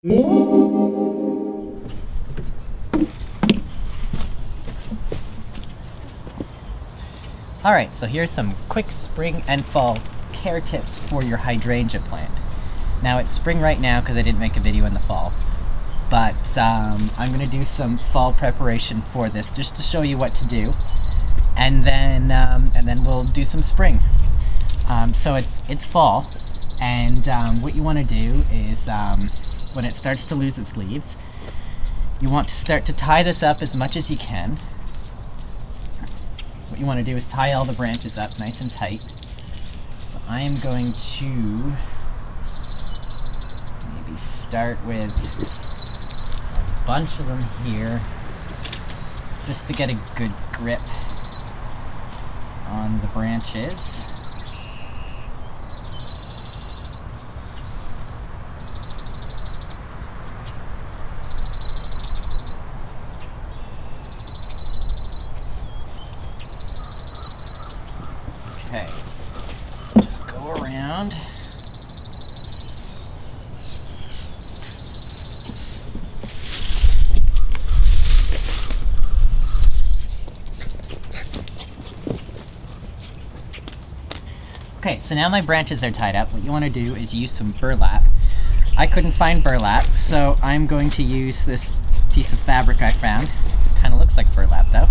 Alright, so here's some quick spring and fall care tips for your hydrangea plant. Now it's spring right now because I didn't make a video in the fall, but I'm going to do some fall preparation for this just to show you what to do, and then we'll do some spring. So it's fall, and what you want to do is when it starts to lose its leaves, you want to start to tie this up as much as you can. What you want to do is tie all the branches up nice and tight. So I am going to maybe start with a bunch of them here, just to get a good grip on the branches. Okay, just go around. Okay, so now my branches are tied up. What you want to do is use some burlap. I couldn't find burlap, so I'm going to use this piece of fabric I found. Kind of looks like burlap though.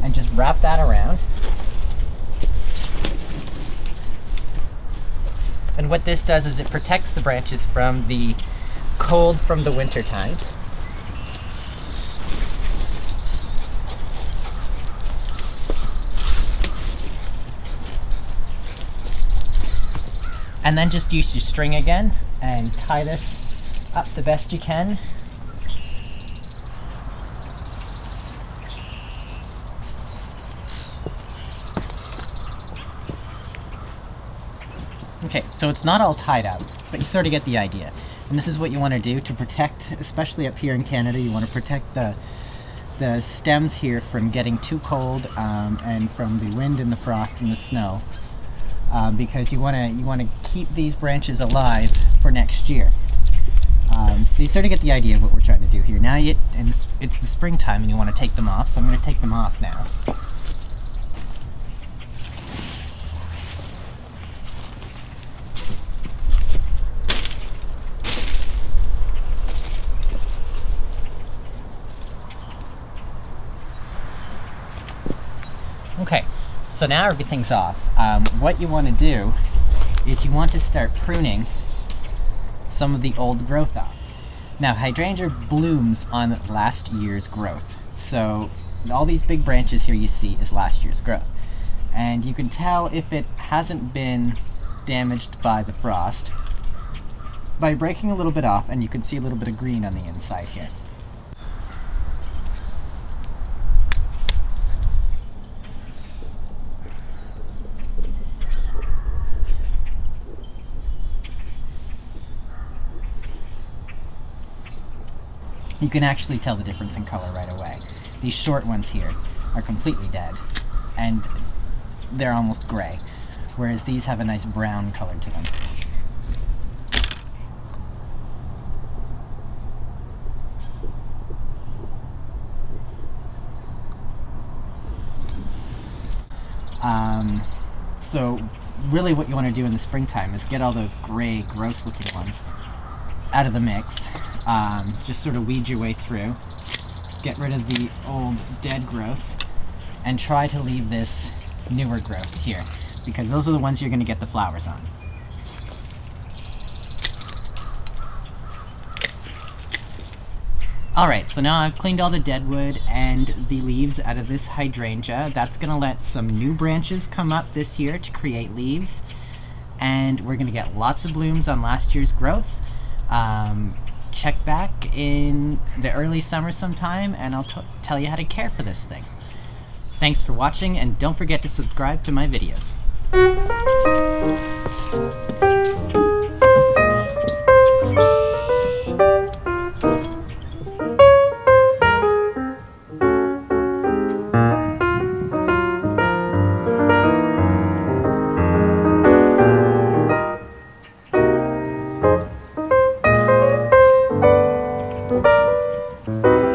And just wrap that around. And what this does is it protects the branches from the cold from the winter time. And then just use your string again and tie this up the best you can. Okay, so it's not all tied up, but you sort of get the idea. And this is what you want to do to protect, especially up here in Canada, you want to protect the stems here from getting too cold and from the wind and the frost and the snow, because you want to keep these branches alive for next year. So you sort of get the idea of what we're trying to do here. Now it's the springtime and you want to take them off, so I'm going to take them off now. Okay, so now everything's off. What you want to do is you want to start pruning some of the old growth off. Now, hydrangea blooms on last year's growth. So all these big branches here you see is last year's growth. And you can tell if it hasn't been damaged by the frost by breaking a little bit off, and you can see a little bit of green on the inside here. You can actually tell the difference in color right away. These short ones here are completely dead, and they're almost gray, whereas these have a nice brown color to them. So really what you want to do in the springtime is get all those gray, gross looking ones out of the mix. Just sort of weed your way through, get rid of the old dead growth, and try to leave this newer growth here, because those are the ones you're going to get the flowers on. Alright, so now I've cleaned all the dead wood and the leaves out of this hydrangea. That's going to let some new branches come up this year to create leaves, and we're going to get lots of blooms on last year's growth. Check back in the early summer sometime and I'll tell you how to care for this thing. Thanks for watching, and don't forget to subscribe to my videos. bye.